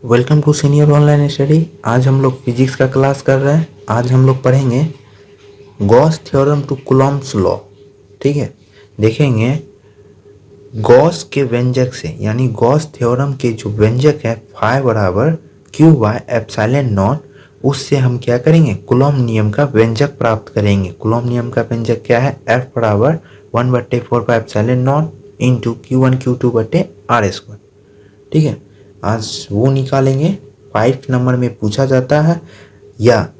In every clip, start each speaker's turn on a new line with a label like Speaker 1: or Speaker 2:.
Speaker 1: Welcome to senior online study. आज हम लोग फिजिक्स का क्लास कर रहे हैं। आज हम लोग पढ़ेंगे Gauss theorem to Coulomb's law. ठीक है, देखेंगे गॉस के व्यंजक से, यानी गॉस थ्योरम के जो व्यंजक है फाई बराबर क्यू बाय एप्सिलॉन नॉट, उससे हम क्या करेंगे, कूलॉम नियम का व्यंजक प्राप्त करेंगे। कूलॉम नियम का व्यंजक क्या है, एफ बराबर 1/4 इंटू Q1 Q2/R²। ठीक है, आज वो निकालेंगे। 5 नंबर में पूछा जाता है, या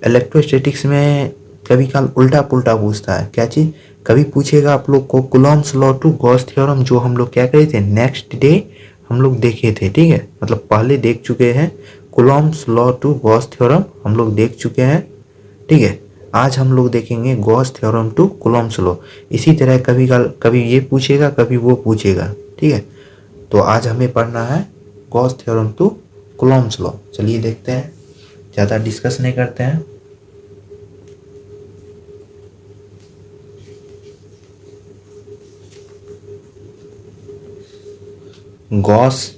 Speaker 1: इलेक्ट्रोस्टैटिक्स में कभी काल उल्टा पुल्टा पूछता है। क्या चीज़, कभी पूछेगा आप लोग को Coulomb's law to Gauss theorem, जो हम लोग क्या करे थे नेक्स्ट डे हम लोग देखे थे। ठीक है, मतलब पहले देख चुके हैं। Coulomb's law to Gauss theorem हम लोग देख चुके हैं। ठीक है, आज हम लोग देखेंगे Gauss theorem to Coulomb's law. इसी तरह कभी ये पूछेगा, कभी वो पूछेगा। ठीक है, तो आज हमें पढ़ना है Gauss theorem to Coulomb's law. चलिए देखते हैं, ज़्यादा डिस्कस नहीं करते हैं। Gauss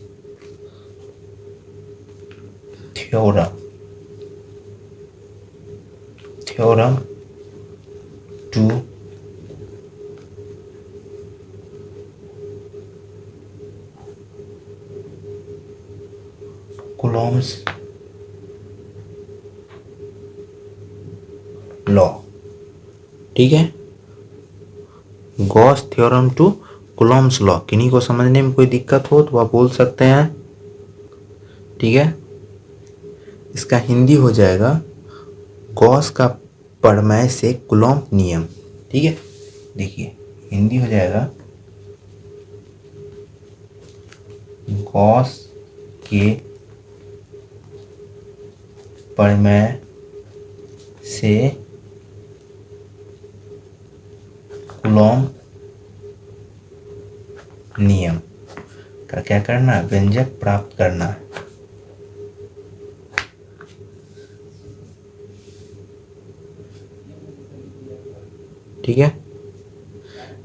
Speaker 1: theorem to Coulomb's law. ठीक है, Gauss theorem to Coulomb's law. किन्हीं को समझने में कोई दिक्कत हो तो आप बोल सकते हैं। ठीक है, इसका हिंदी हो जाएगा गॉस का प्रमेय से कूलॉम नियम। ठीक है, देखिए हिंदी हो जाएगा गॉस के प्रमेय से कूलॉम नियम का क्या करना है, व्यंजक प्राप्त करना है। ठीक है,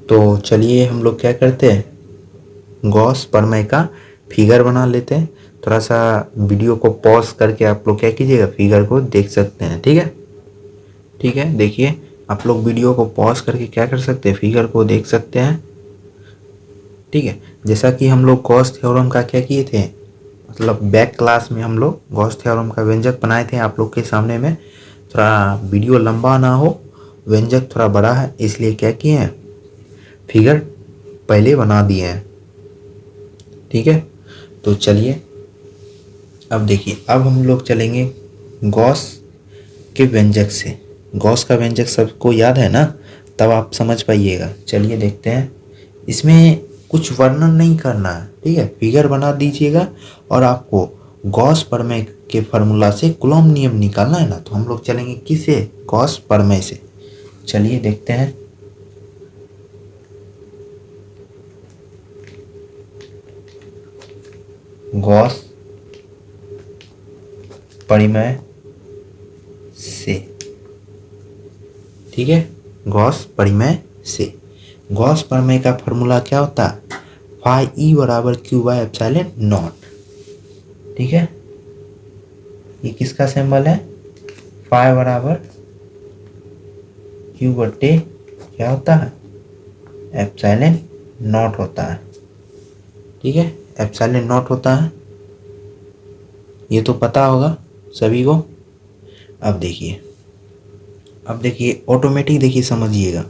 Speaker 1: तो चलिए हम लोग क्या करते हैं, गॉस प्रमेय का फिगर बना लेते हैं। थोड़ा सा वीडियो को पॉज करके आप लोग क्या कीजिएगा, फिगर को देख सकते हैं। ठीक है, ठीक है, देखिए आप लोग वीडियो को पॉज करके क्या कर सकते हैं, फिगर को देख सकते हैं। ठीक है, जैसा कि हम लोग गॉस थ्योरम का क्या किए थे, मतलब बैक क्लास में हम लोग गॉस थ्योरम का व्यंजक बनाए थे आप लोग के सामने में। थोड़ा वीडियो लंबा ना हो, व्यंजक थोड़ा बड़ा है, इसलिए क्या किए हैं, फिगर पहले बना दिए हैं। ठीक है, तो चलिए अब देखिए, अब हम लोग चलेंगे गॉस के व्यंजक से। गॉस का व्यंजक सबको याद है ना, तब आप समझ पाइएगा। चलिए देखते हैं, इसमें कुछ वर्णन नहीं करना है। ठीक है, फिगर बना दीजिएगा और आपको गॉस प्रमेय के फार्मूला से कूलॉम नियम निकालना है ना, तो हम लोग चलेंगे किसे, गॉस प्रमेय से। चलिए देखते हैं, गॉस प्रमेय से। ठीक है, गॉस प्रमेय से। गॉस प्रमेय का फॉर्मूला क्या होता है, फाई ई बराबर क्यू बाय एप्सिलॉन नॉट। ठीक है, ये किसका सिंबल है, फाई बराबर क्यू बटे क्या होता है, एप्सिलॉन नॉट होता है। ठीक है, एप्सिलॉन नॉट होता है, ये तो पता होगा सभी को। अब देखिए ऑटोमेटिक देखिए समझिएगा,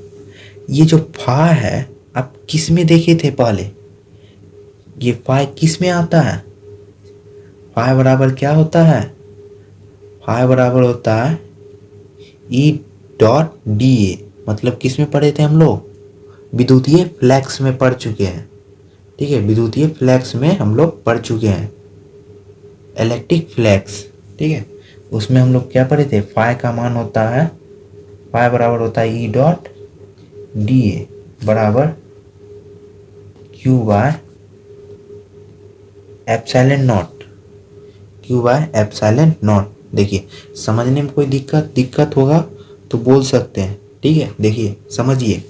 Speaker 1: ये जो फाई है आप किस में देखे थे पहले, ये फाई किस में आता है, फाई बराबर क्या होता है, फाई बराबर होता है ई डॉट डी ए। मतलब किस में पढ़े थे हम लोग, विद्युतीय फ्लक्स में पढ़ चुके हैं। ठीक है, विद्युतीय फ्लक्स में हम लोग पढ़ चुके हैं, इलेक्ट्रिक फ्लक्स। ठीक है, उसमें हम लोग क्या पढ़े थे, फाई का मान होता है, फाई बराबर होता है ई डॉट डी ए बराबर Q by epsilon not, Q by epsilon not. देखिए समझने में कोई दिक्कत होगा तो बोल सकते हैं। ठीक है, देखिए समझिए।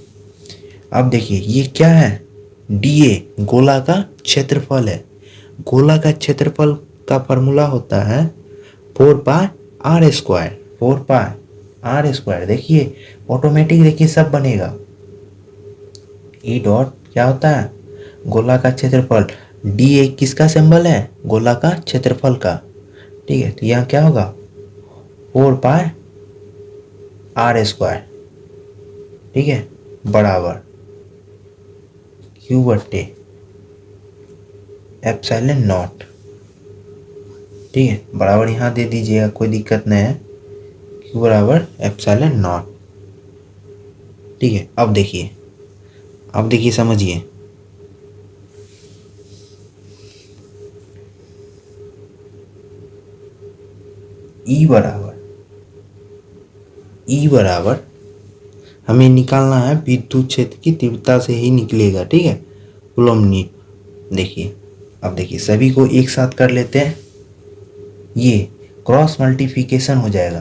Speaker 1: अब देखिए ये क्या है, डी ए गोला का क्षेत्रफल है, गोला का क्षेत्रफल का फॉर्मूला होता है 4πr²। 4πr²। देखिए ऑटोमेटिक, देखिए सब बनेगा। ई डॉट क्या होता है, गोला का क्षेत्रफल। डी एक किसका सिंबल है, गोला का क्षेत्रफल का। ठीक है, तो यहाँ क्या होगा 4πr²। ठीक है, बराबर Q/ε0। ठीक है, बराबर यहाँ दे दीजिएगा, कोई दिक्कत नहीं है। Q बराबर ε0। ठीक है, अब देखिए समझिए। ई बराबर हमें निकालना है विद्युत क्षेत्र की तीव्रता से ही निकलेगा। ठीक है, कूलम्ब नियम। देखिए, अब देखिए सभी को एक साथ कर लेते हैं। ये क्रॉस मल्टीप्लिकेशन हो जाएगा।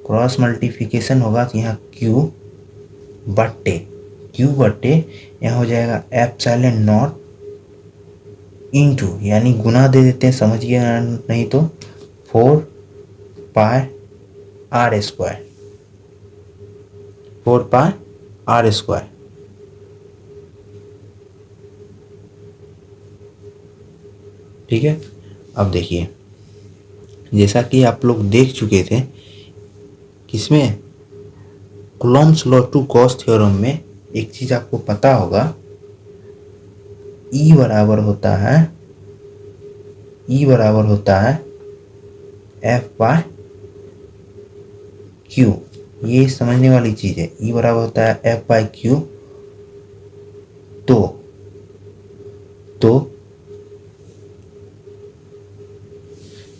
Speaker 1: क्रॉस मल्टीप्लिकेशन होगा तो यहाँ Q बट्टे यहाँ हो जाएगा ε0 इंटू, यानी गुना दे देते हैं, समझिए नहीं तो 4πr²। 4πr²। ठीक है, अब देखिए जैसा कि आप लोग देख चुके थे किसमें, Coulomb's law to Gauss theorem में एक चीज आपको पता होगा, E बराबर होता है F/Q। ये समझने वाली चीज है। E बराबर होता है F/Q। तो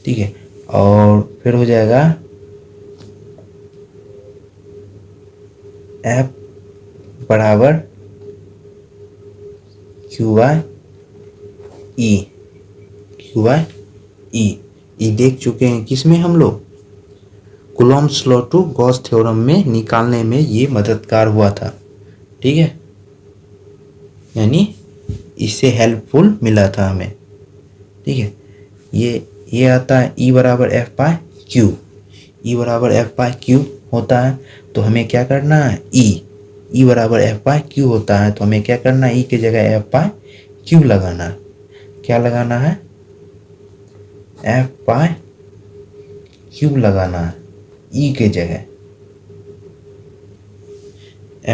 Speaker 1: ठीक है, और फिर हो जाएगा F बराबर Q/E। ई देख चुके हैं किसमें हम लोग, Coulomb's law to Gauss theorem में निकालने में ये मददगार हुआ था। ठीक है, यानी इससे हेल्पफुल मिला था हमें। ठीक है, ये आता है E बराबर F/Q। E बराबर F/Q होता है, तो हमें क्या करना है, E बराबर F/Q होता है, तो हमें क्या करना है, E की जगह F/Q लगाना है। क्या लगाना है, F/Q लगाना है। E के जगह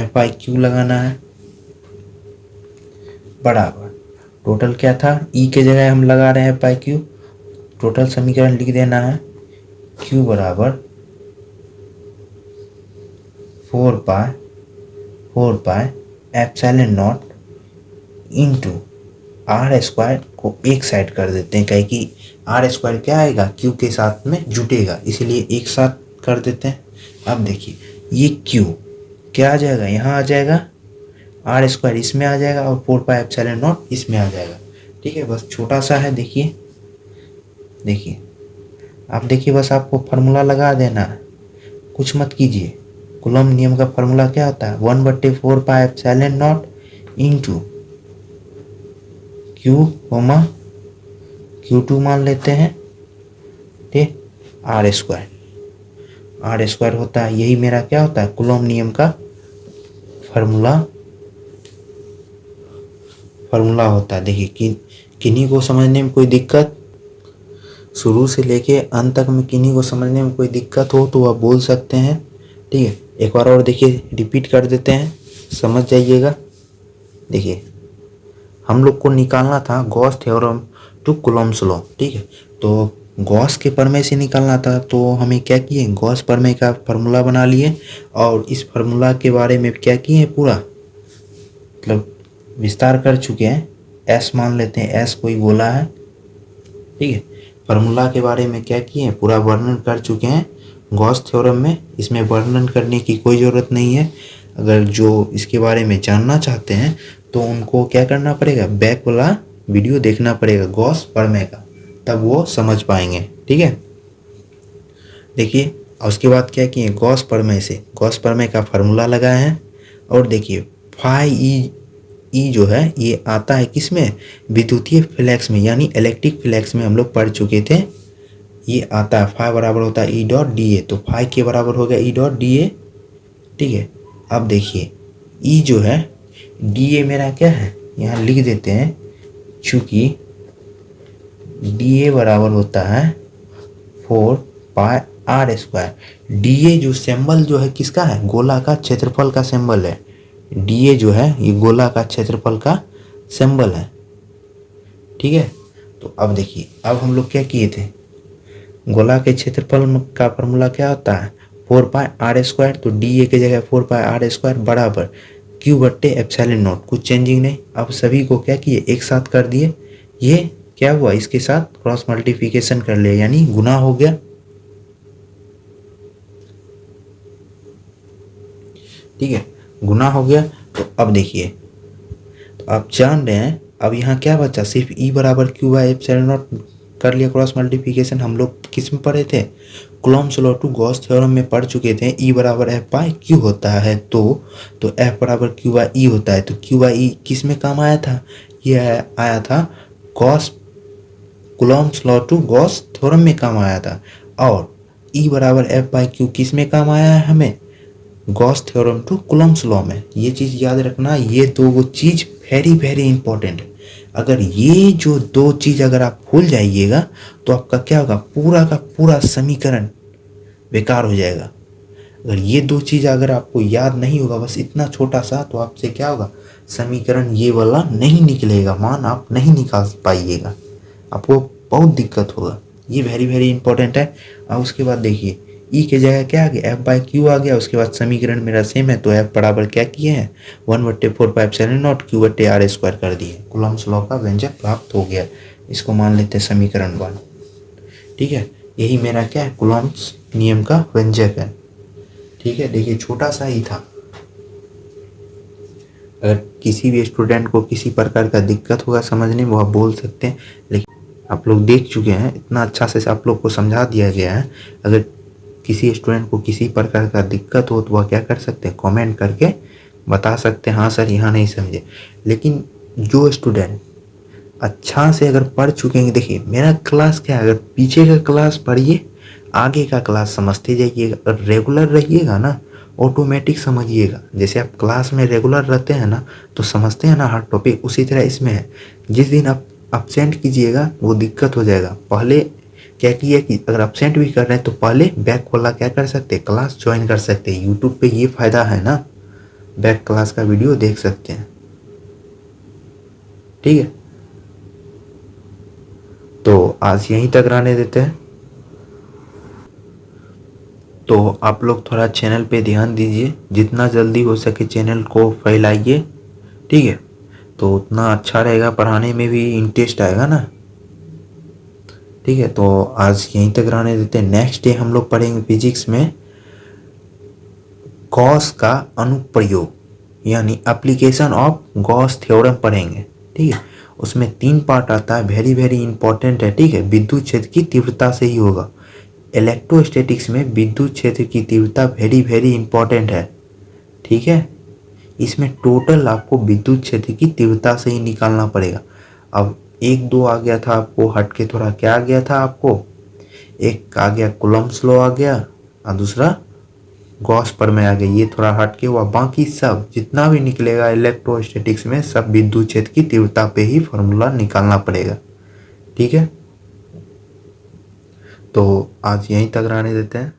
Speaker 1: F/Q लगाना है, बराबर टोटल क्या था, E के जगह हम लगा रहे हैं F/Q। टोटल समीकरण लिख देना है, Q बराबर 4πε0 इंटू r² को एक साइड कर देते हैं, कहे कि r² क्या आएगा, Q के साथ में जुटेगा, इसीलिए एक साथ कर देते हैं। अब देखिए ये Q क्या आ जाएगा, यहाँ आ जाएगा, r² इसमें आ जाएगा और 4πε0 इसमें आ जाएगा। ठीक है, बस छोटा सा है। देखिए आप देखिए, बस आपको फार्मूला लगा देना है, कुछ मत कीजिए। कूलम्ब नियम का फार्मूला क्या होता है, 1/4πε0 इंटू Q, Q2 मान लेते हैं, ठीक, r² होता है। यही मेरा क्या होता है, कूलम्ब नियम का फार्मूला होता है। देखिए किन्हीं को समझने में कोई दिक्कत, शुरू से लेके अंत तक में किन्हीं को समझने में कोई दिक्कत हो तो आप बोल सकते हैं। ठीक है, एक बार और देखिए, रिपीट कर देते हैं, समझ जाइएगा। देखिए हम लोग को निकालना था Gauss theorem to Coulomb's law. ठीक है, तो गॉस के प्रमेय से निकालना था, तो हमें क्या किए, गॉस प्रमेय का फार्मूला बना लिए और इस फार्मूला के बारे में क्या किए, पूरा मतलब विस्तार कर चुके हैं। एस मान लेते हैं, एस कोई गोला है। ठीक है, फार्मूला के बारे में क्या किए, पूरा वर्णन कर चुके हैं गॉस थ्योरम में। इसमें वर्णन करने की कोई ज़रूरत नहीं है। अगर जो इसके बारे में जानना चाहते हैं तो उनको क्या करना पड़ेगा, बैक वाला वीडियो देखना पड़ेगा गॉस प्रमेय का, तब वो समझ पाएंगे। ठीक है, देखिए और उसके बाद क्या किए, गॉस प्रमेय का फार्मूला लगाए हैं। और देखिए फाई ई जो है ये आता है किसमें, विद्युतीय फ्लैक्स में, यानी इलेक्ट्रिक फ्लैक्स में हम लोग पढ़ चुके थे। ये आता है फाई बराबर होता है ई डॉट डी ए, तो फाई के बराबर हो गया ई डॉट डी ए। ठीक है, अब देखिए ई जो है डी ए मेरा क्या है, यहाँ लिख देते हैं, चूंकि डी ए बराबर होता है 4 पाई आर स्क्वायर। डी ए जो सिंबल जो है किसका है, गोला का क्षेत्रफल का सिंबल है। डी ए जो है ये गोला का क्षेत्रफल का सिंबल है। ठीक है, तो अब देखिए अब हम लोग क्या किए थे, गोला के क्षेत्रफल का फॉर्मूला क्या होता है 4 पाई आर स्क्वायर, तो डी ए की जगह 4 पाई आर स्क्वायर बराबर क्यू बट्टे एप्सिलॉन नॉट, कुछ चेंजिंग नहीं। अब सभी को क्या किए, एक साथ कर दिए, ये क्या हुआ इसके साथ क्रॉस मल्टीप्लिकेशन कर लिया, यानी गुना हो गया। ठीक है, गुना हो गया। तो अब देखिए, तो आप जान रहे हैं अब यहाँ क्या बचा, सिर्फ ई बराबर क्यू बाई एप्सिलॉन नॉट कर लिया क्रॉस मल्टीप्लिकेशन। हम लोग किस में पढ़े थे, Coulomb's law to Gauss theorem में पढ़ चुके थे। ई बराबर एफ बाई क्यू होता है, तो एफ बराबर क्यू बाई ई होता है। तो क्यू बाई ई किस में काम आया था, ये आया था Gauss Coulomb's law to Gauss theorem में काम आया था। और ई बराबर एफ बाई क्यू किस में काम आया है हमें, Gauss theorem to Coulomb's law में। ये चीज़ याद रखना, ये दो वो चीज़ वेरी वेरी इंपॉर्टेंट है। अगर ये जो दो चीज़ अगर आप भूल जाइएगा तो आपका क्या होगा, पूरा का पूरा समीकरण बेकार हो जाएगा। अगर ये दो चीज़ अगर आपको याद नहीं होगा, बस इतना छोटा सा, तो आपसे क्या होगा, समीकरण ये वाला नहीं निकलेगा, मान आप नहीं निकाल पाइएगा, आपको बहुत दिक्कत होगा। ये वेरी वेरी इंपॉर्टेंट है। और उसके बाद देखिए ई के जगह क्या आ गया, एफ बाई क्यू आ गया। उसके बाद समीकरण मेरा सेम है, तो एफ बराबर क्या किए हैं 1/4 पाई एप्सिलॉन नॉट क्यू बट्टे आर स्क्वायर कर दिए। कूलॉम्स लॉ का व्यंजक प्राप्त हो गया। इसको मान लेते हैं समीकरण 1। ठीक है, यही मेरा क्या है, कूलॉम्स नियम का व्यंजक है। ठीक है, देखिए छोटा सा ही था। अगर किसी भी स्टूडेंट को किसी प्रकार का दिक्कत होगा समझने में, वो आप बोल सकते हैं, लेकिन आप लोग देख चुके हैं, इतना अच्छा से आप लोग को समझा दिया गया है। अगर किसी स्टूडेंट को किसी प्रकार का दिक्कत हो तो वह क्या कर सकते हैं, कमेंट करके बता सकते हैं, हाँ सर यहाँ नहीं समझे। लेकिन जो स्टूडेंट अच्छा से अगर पढ़ चुके हैं, देखिए मेरा क्लास क्या है, अगर पीछे का क्लास पढ़िए, आगे का क्लास समझते जाइएगा। और रेगुलर रहिएगा ना, ऑटोमेटिक समझिएगा। जैसे आप क्लास में रेगुलर रहते हैं ना, तो समझते हैं ना हर टॉपिक, उसी तरह इसमें है। जिस दिन आप अब्सेंट कीजिएगा वो दिक्कत हो जाएगा। पहले क्या किया कि अगर अब्सेंट भी कर रहे हैं तो पहले बैक वाला क्या कर सकते हैं, क्लास ज्वाइन कर सकते हैं। यूट्यूब पे ये फ़ायदा है ना, बैक क्लास का वीडियो देख सकते हैं। ठीक है, तो आज यहीं तक रहने देते हैं। तो आप लोग थोड़ा चैनल पे ध्यान दीजिए, जितना जल्दी हो सके चैनल को फैलाइए। ठीक है, तो उतना अच्छा रहेगा, पढ़ाने में भी इंटरेस्ट आएगा ना। ठीक है, तो आज यहीं तक रहने देते हैं। नेक्स्ट डे हम लोग पढ़ेंगे फिजिक्स में गॉस का अनुप्रयोग, यानी एप्लीकेशन ऑफ गॉस थ्योरम पढ़ेंगे। ठीक है, उसमें 3 पार्ट आता है, वेरी वेरी इंपॉर्टेंट है। ठीक है, विद्युत क्षेत्र की तीव्रता से ही होगा। इलेक्ट्रोस्टैटिक्स में विद्युत क्षेत्र की तीव्रता वेरी वेरी इंपॉर्टेंट है। ठीक है, इसमें टोटल आपको विद्युत क्षेत्र की तीव्रता से ही निकालना पड़ेगा। अब 1-2 आ गया था आपको, हट के थोड़ा क्या आ गया था आपको, एक आ गया कूलॉम्स लॉ आ गया और दूसरा गॉस प्रमेय आ गया। ये थोड़ा हट के हुआ, बाकी सब जितना भी निकलेगा इलेक्ट्रोस्टैटिक्स में सब विद्युत क्षेत्र की तीव्रता पे ही फॉर्मूला निकालना पड़ेगा। ठीक है, तो आज यहीं तक रहने देते हैं।